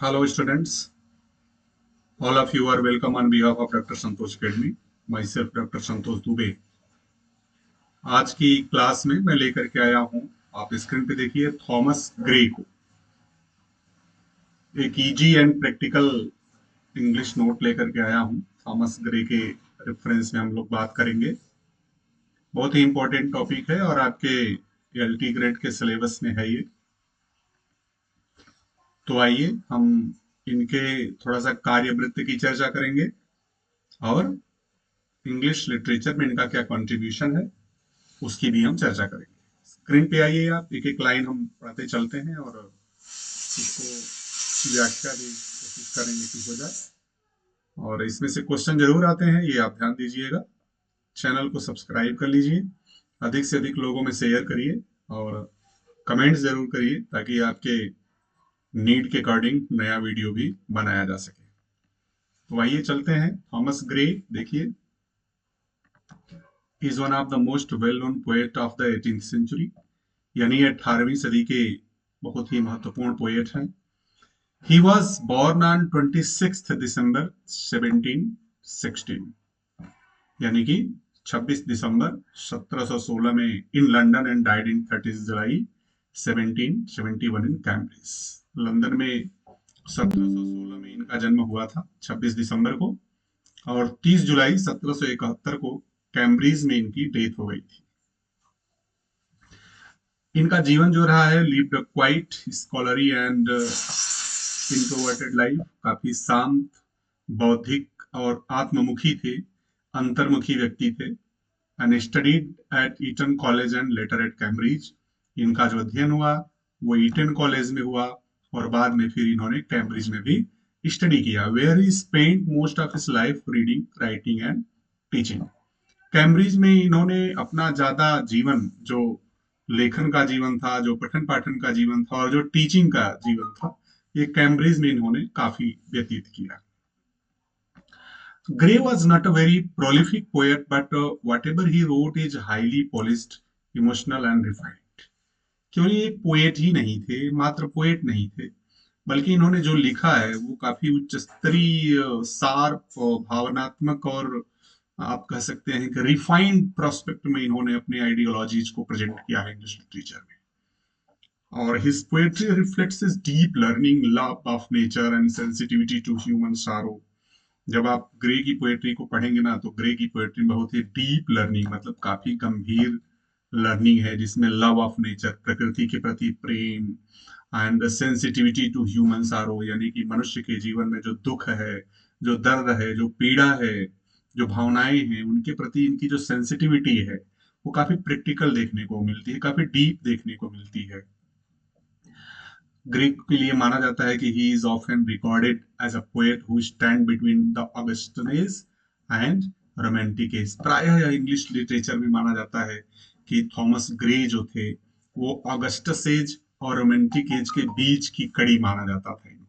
Hello students, all of you are welcome on behalf of Dr. Santosh Academy. Myself Dr. Santosh Dubey. आज की class में मैं लेकर के आया हूं, आप स्क्रीन पे देखिए, थॉमस ग्रे को। एक easy and practical English note लेकर के आया हूं। थॉमस ग्रे के रेफरेंस में हम लोग बात करेंगे। बहुत ही इंपॉर्टेंट टॉपिक है और आपके एलटी ग्रेड के सिलेबस में है ये। तो आइए हम इनके थोड़ा सा कार्यवृत्ति की चर्चा करेंगे और इंग्लिश लिटरेचर में इनका क्या कंट्रीब्यूशन है उसकी भी हम चर्चा करेंगे। स्क्रीन पे आइए, आप एक एक लाइन हम पढ़ते चलते हैं और इसको व्याख्या भी कोशिश करेंगे कि हो जाए। और इसमें से क्वेश्चन जरूर आते हैं, ये आप ध्यान दीजिएगा। चैनल को सब्सक्राइब कर लीजिए, अधिक से अधिक लोगों में शेयर करिए और कमेंट्स जरूर करिए ताकि आपके नीड के अकॉर्डिंग नया वीडियो भी बनाया जा सके। तो आइए चलते हैं। थॉमस ग्रे देखिए, is one of the most well known poet of the 18th century, यानी 18वीं सदी के बहुत ही महत्वपूर्ण पोएट हैं। He was born on 26th December 1716, यानी कि 26 दिसंबर 1716 में in London and died in 30 July 1771 in Cambridge. London में 1716 में इनका जन्म हुआ था 26 दिसंबर को, और 30 जुलाई 1771 को कैम्ब्रिज में इनकी डेथ हो गई थी। इनका जीवन जो रहा है, lived quite scholarly and introverted life, काफी शांत, बौद्धिक और आत्ममुखी थे, अंतर्मुखी व्यक्ति थे। And studied at Eton College and later at Cambridge. इनका जो अध्ययन हुआ वो ईटन कॉलेज में हुआ और बाद में फिर इन्होंने कैम्ब्रिज में भी स्टडी किया, where he spent most of his life reading, writing and teaching. Cambridge में इन्होंने अपना ज्यादा जीवन, जो लेखन का जीवन था, जो पठन पाठन का जीवन था और जो टीचिंग का जीवन था, ये कैम्ब्रिज में इन्होंने काफी व्यतीत किया। Gray was not a very prolific poet, but whatever he wrote is highly polished, emotional and refined. क्यों ये पोएट ही नहीं थे, मात्र पोएट नहीं थे, बल्कि इन्होंने जो लिखा है वो काफी उच्च स्तरीय, शार्प, भावनात्मक और आप कह सकते हैं कि रिफाइंड प्रोस्पेक्ट में इन्होंने अपने आइडियोलॉजीज को प्रेजेंट किया है इंग्लिश लिटरेचर में। और his poetry reflects his deep learning, love of nature and sensitivity to human sorrow. जब आप ग्रे की पोएट्री को पढ़ेंगे ना, तो ग्रे की पोएट्री बहुत ही डीप लर्निंग, मतलब काफी गंभीर लर्निंग है, जिसमें लव ऑफ नेचर, प्रकृति के प्रति प्रेम, एंड सेंसिटिविटी टू ह्यूमन सारो, यानी कि मनुष्य के जीवन में जो दुख है, जो दर्द है, जो पीड़ा है, जो भावनाएं हैं, उनके प्रति इनकी जो सेंसिटिविटी है वो काफी प्रैक्टिकल देखने को मिलती है, काफी डीप देखने को मिलती है। ग्रीक के लिए माना जाता है कि he is often recorded as a poet who stand between the Augustan age and romantic age. प्रायः यह इंग्लिश लिटरेचर में माना जाता है कि थॉमस ग्रे जो थे वो ऑगस्टस एज और रोमांटिक एज के बीच की कड़ी माना जाता था इनको।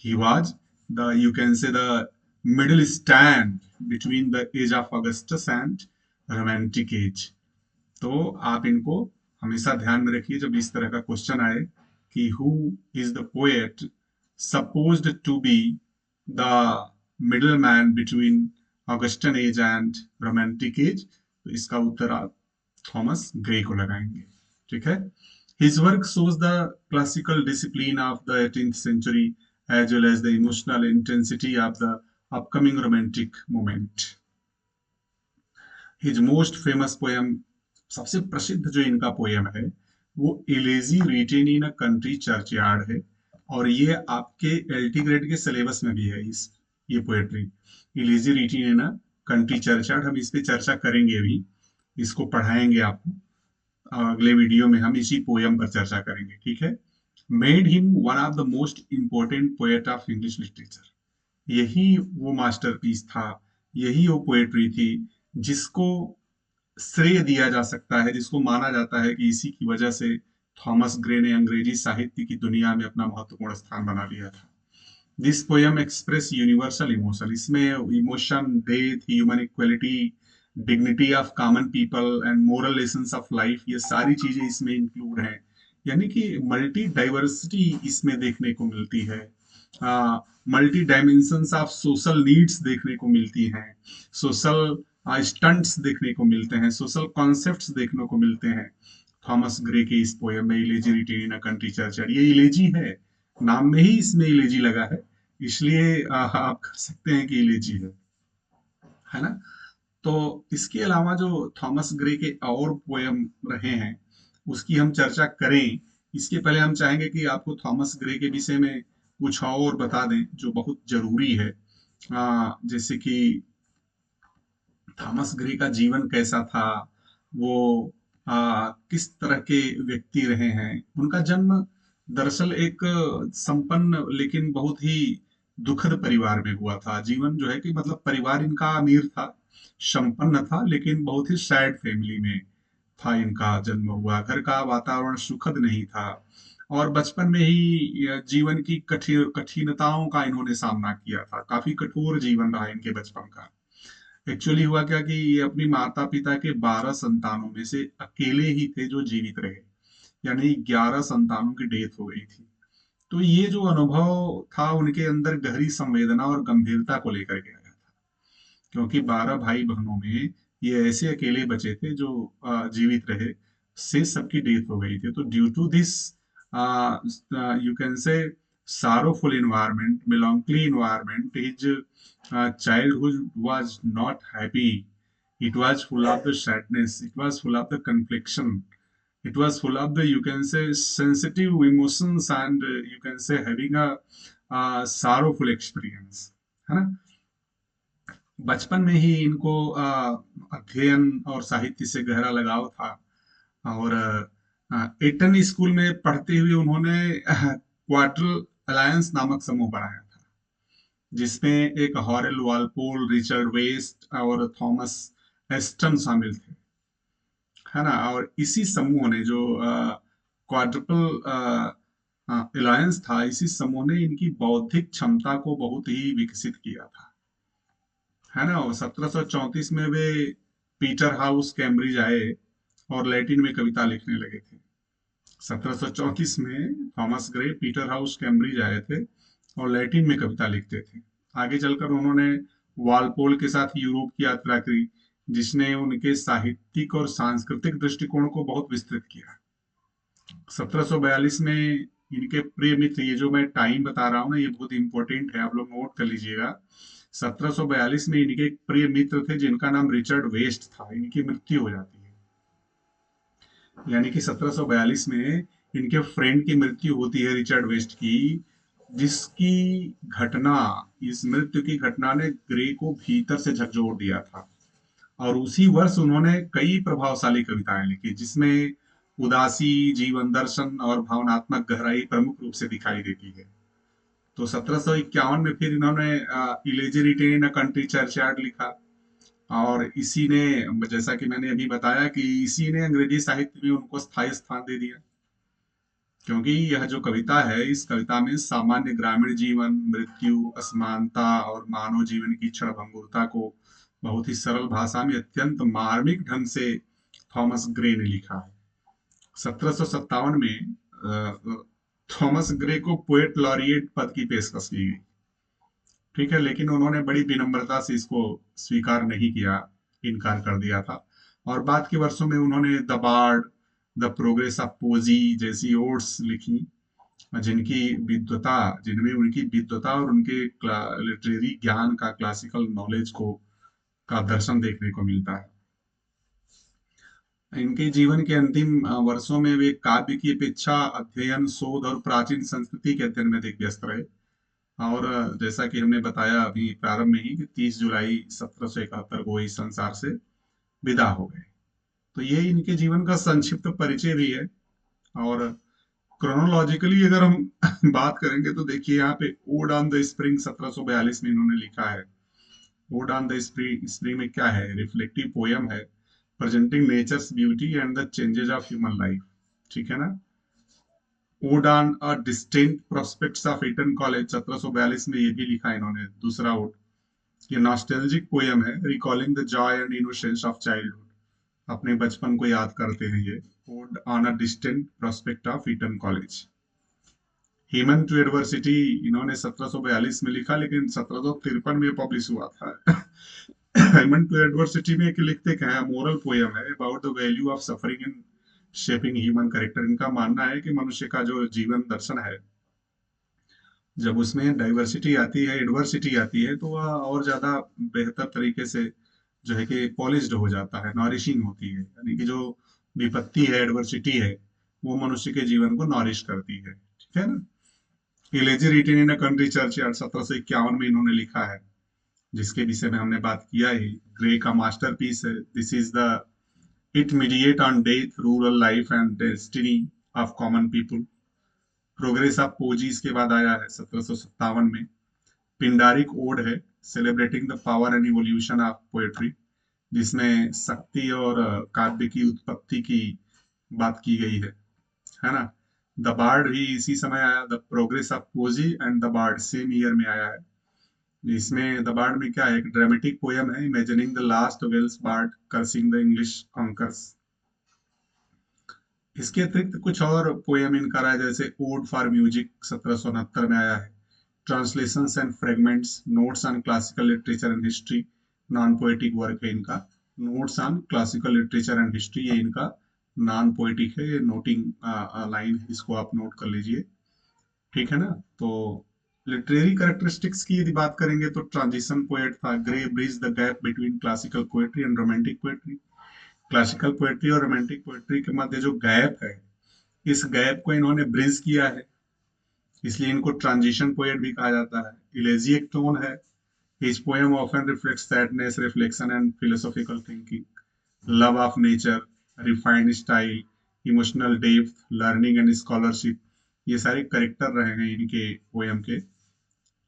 He was the, you can say, the middle stand between the age of Augustus and romantic age. तो आप इनको हमेशा ध्यान में रखिए जब इस तरह का क्वेश्चन आए कि who is the poet supposed to be the middleman between Augustan age and romantic age, तो इसका उत्तर आप थॉमस ग्रे को लगाएंगे। ठीक है। His work shows the classical discipline of the 18th century as well as the emotional intensity of the upcoming romantic moment. His most famous poem, सबसे प्रसिद्ध जो इनका पोएम है वो elegy written in a country churchyard है, और ये आपके एलटी ग्रेड के सिलेबस में भी है। ये poetry elegy written in a country churchyard, हम इस पे चर्चा करेंगे भी, इसको पढ़ाएंगे आपको। अगले वीडियो में हम इसी पोएम पर चर्चा करेंगे। ठीक है। Made him one of the most important poet of English literature. यही वो मास्टरपीस था, यही वो पोएट्री थी जिसको श्रेय दिया जा सकता है, जिसको माना जाता है कि इसी की वजह से थॉमस ग्रे ने अंग्रेजी साहित्य की दुनिया में अपना महत्वपूर्ण स्थान बना लिया था। This poem express universal emotion, इसमें emotion, death, human equality, dignity of common people and moral lessons of life, ये सारी चीजें इसमें इंक्लूड हैं। यानी कि मल्टी डाइवर्सिटी इसमें देखने को मिलती है। Multi dimensions of social needs देखने को मिलती हैं, सोशल स्टंट्स देखने को मिलते हैं, सोशल कॉन्सेप्ट्स देखने को मिलते हैं थॉमस ग्रे के इस पोयम में, elegy written in a country churchyard. ये इलेजी है, नाम में ही इसमें इलेजी लगा है, इसलिए आप कह सकते हैं कि इलेजी है ना। तो इसके अलावा जो थॉमस ग्रे के और पोयम रहे हैं उसकी हम चर्चा करें, इसके पहले हम चाहेंगे कि आपको थॉमस ग्रे के विषय में कुछ और बता दें जो बहुत जरूरी है। जैसे कि थॉमस ग्रे का जीवन कैसा था, वो किस तरह के व्यक्ति रहे हैं। उनका जन्म दरअसल एक संपन्न लेकिन बहुत ही दुखद परिवार में हुआ था। जीवन जो है कि मतलब परिवार इनका अमीर था, संपन्न था, लेकिन बहुत ही सैड फैमिली में था इनका जन्म हुआ। घर का वातावरण सुखद नहीं था और बचपन में ही जीवन की कठिनताओं का इन्होंने सामना किया था। काफी कठोर जीवन रहा इनके बचपन का। एक्चुअली हुआ क्या कि ये अपनी माता पिता के 12 संतानों में से अकेले ही थे जो जीवित रहे, यानी 11 संतानों की डेथ हो गई थी। तो ये जो अनुभव था उनके अंदर गहरी संवेदना और गंभीरता को लेकर के आया था, क्योंकि 12 भाई बहनों में ये ऐसे अकेले बचे थे जो जीवित रहे, से सबकी डेथ हो गई थी। तो due to this you can say sorrowful environment, melancholy environment, his childhood was not happy. It was full of the sadness. It was full of the confliction. It was full of the, you can say, sensitive emotions, and you can say having sorrowful experience, है ना। बचपन में ही इनको अध्ययन और साहित्य से गहरा लगाव था और एटन स्कूल में पढ़ते हुए उन्होंने क्वार्टर अलायंस नामक समूह बनाया था, जिसमें एक हॉरेल वालपोल, रिचर्ड वेस्ट और थॉमस एस्टन शामिल थे, है ना। और इसी समूह ने जो क्वाड्रपल अलायंस था, इसी समूह ने इनकी बौद्धिक क्षमता को बहुत ही विकसित किया था, है ना। और 1734 में वे पीटर हाउस कैम्ब्रिज आए और लैटिन में कविता लिखने लगे थे। 1734 में Thomas Gray Peter house Cambridge आए थे और लैटिन में कविता लिखते थे। आगे चलकर उन्होंने वालपोल के साथ यूरोप की यात्रा की, जिसने उनके साहित्यिक और सांस्कृतिक दृष्टिकोण को बहुत विस्तृत किया। 1742 में इनके प्रिय मित्र, ये जो मैं टाइम बता रहा हूँ ना, ये बहुत इंपॉर्टेंट है, आप लोग नोट कर लीजिएगा। 1742 में इनके एक प्रिय मित्र थे जिनका नाम रिचर्ड वेस्ट था, इनकी मृत्यु हो जाती है। यानी कि 1742 में इनके फ्रेंड की मृत्यु होती है, रिचर्ड वेस्ट की, जिसकी घटना, इस मृत्यु की घटना ने ग्रे को भीतर से झकझोर दिया था। और उसी वर्ष उन्होंने कई प्रभावशाली कविताएं लिखी, जिसमें उदासी, जीवन दर्शन और भावनात्मक गहराई प्रमुख रूप से दिखाई देती है। तो 1751 में फिर इन्होंने elegy written a country churchyard लिखा, और इसी ने, जैसा कि मैंने अभी बताया कि इसी ने अंग्रेजी साहित्य में उनको स्थायी स्थान दे दिया, क्योंकि यह जो कविता है, इस कविता में सामान्य ग्रामीण जीवन, मृत्यु, असमानता और मानव जीवन की क्षणभंगुरता को बहुत ही सरल भाषा में अत्यंत मार्मिक ढंग से थॉमस ग्रे ने लिखा है। 1757 में थॉमस ग्रे को पोएट लॉरिएट पद की पेशकश की गई, ठीक है, लेकिन उन्होंने बड़ी विनम्रता से इसको स्वीकार नहीं किया, इनकार कर दिया था। और बाद के वर्षों में उन्होंने the bard, the progress of poesy जैसी ओड्स लिखी, जिनमें उनकी विद्वता और उनके लिटरेरी ज्ञान का, क्लासिकल नॉलेज को का दर्शन देखने को मिलता है। इनके जीवन के अंतिम वर्षों में वे काव्य की अपेक्षा अध्ययन, शोध और प्राचीन संस्कृति के अध्ययन में अधिक व्यस्त रहे। और जैसा कि हमने बताया अभी प्रारंभ में ही कि 30 जुलाई 1771 को इस संसार से विदा हो गए। तो ये इनके जीवन का संक्षिप्त परिचय भी है। और क्रोनोलॉजिकली अगर हम बात करेंगे तो देखिए यहाँ पे ओड ऑन द स्प्रिंग 1742 में इन्होंने लिखा है। ओड ऑन द स्प्रिंग में क्या है, रिफ्लेक्टिव पोयम है, presenting nature's beauty and the changes of human life, ठीक है ना। Ode on a distinct prospects of Eton College 1742 में ये भी लिखा इन्होंने, दूसरा ओड। ये नॉस्टैल्जिक पोयम है, recalling the joy and innocence of childhood, अपने बचपन को याद करते हैं ये। Ode on a distant prospect of Eton College. Human to adversity इन्होंने 1742 में लिखा, लेकिन 1753 में पब्लिश हुआ था। ह्यूमन टू एडवर्सिटी में लिखते क्या है, मोरल पोयम है about the value of suffering in shaping human character. इनका मानना है कि मनुष्य का जो जीवन दर्शन है, जब उसमें डाइवर्सिटी आती है, एडवर्सिटी आती है, तो वह और ज्यादा बेहतर तरीके से जो है कि पॉलिश्ड हो जाता है, नॉरिशिंग होती है। यानी कि जो विपत्ति है, एडवर्सिटी है, वो मनुष्य के जीवन को नॉरिश करती है। ठीक है ना। Elegy written in a country churchyard 1751 में इन्होंने लिखा है, जिसके विषय में हमने बात किया ही। ग्रे का मास्टरपीस है। This is the it mediate on death, rural life and destiny of common people. Progress of poesy इसके बाद आया है 1757 में। पिंडारिक ओड है, celebrating the power and evolution of poetry, जिसमें शक्ति और काव्य की उत्पत्ति की बात की गई है ना। द बार्ड भी इसी समय आया, the progress of poesy and the bard same year में आया है। इसमें द बार्ड में क्या है, एक ड्रामेटिक पोयम है, imagining the last Welsh bard cursing the English conquerors. इसके अतिरिक्त कुछ और पोयम इनका रहा है, जैसे ओड फॉर म्यूजिक 1769 में आया है। Translations and fragments, notes on classical literature and history, non poetic work है इनका। Notes on classical literature and history, ये इनका नॉन पोएटिक है, ये नोटिंग लाइन है, इसको आप नोट कर लीजिए। ठीक है ना। तो लिटरेरी कैरेक्टरिस्टिक्स की यदि बात करेंगे तो ट्रांजिशन पोएट था। Grey bridge the gap between classical poetry and romantic poetry. Classical poetry और रोमांटिक पोएट्री के मध्य जो गैप है, इस गैप को इन्होंने ब्रिज किया है, इसलिए इनको ट्रांजिशन पोएट भी कहा जाता है। इलेजिएक टोन है। His poem often reflects sadness, reflection and philosophical thinking, love of nature, refined style, emotional depth, learning and scholarship, ये सारे करेक्टर रहे हैं इनके पोएम के।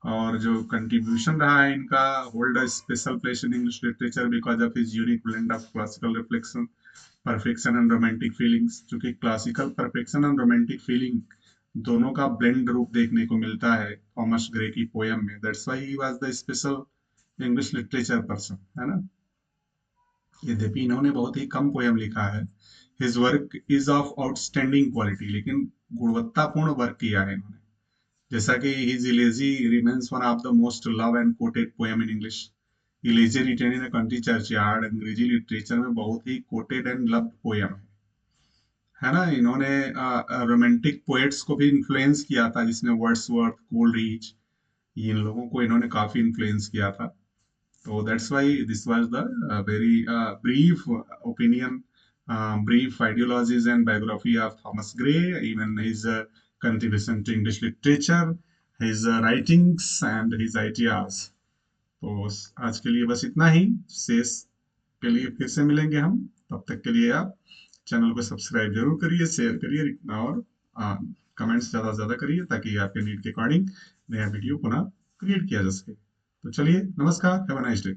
और जो कंट्रीब्यूशन रहा है इनका, hold a special place in English literature because of his unique blend of classical reflection, perfection and romantic feelings. चूंकि classical perfection and romantic feeling दोनों का ब्लेंड रूप देखने को मिलता है थॉमस ग्रे की पोयम में, that's why he was the special English literature person, है ना। यद्यपि इन्होंने बहुत ही कम पोयम लिखा है, his work is of outstanding quality, लेकिन गुणवत्तापूर्ण वर्क किया है इन्होंने। जैसा कि his elegy remains one of the most love and quoted poem in English. Elegy written in country churchyard अंग्रेजी लिटरेचर में बहुत ही कोटेड एंड लव्ड पोयम है ना। इन्होंने रोमांटिक पोएट्स को भी इन्फ्लुएंस किया था, जिसमें वर्ड्सवर्थ, कोलरिज, इन लोगों को इन्होंने काफी इन्फ्लुएंस किया था। So that's why this was the very brief opinion, brief ideologies and biography of Thomas Gray, even his contribution to English literature, his writings and his ideas. तो आज के लिए बस इतना ही। शेष के लिए फिर से मिलेंगे हम। तब तक के लिए आप चैनल को सब्सक्राइब जरूर करिए, शेयर करिए और कमेंट्स ज़्यादा से ज़्यादा करिए, ताकि आपके नीड के अकॉर्डिंग नया वीडियो पुनः क्रिएट किया जा सके। तो चलिए, नमस्कार, हैव अ नाइस डे।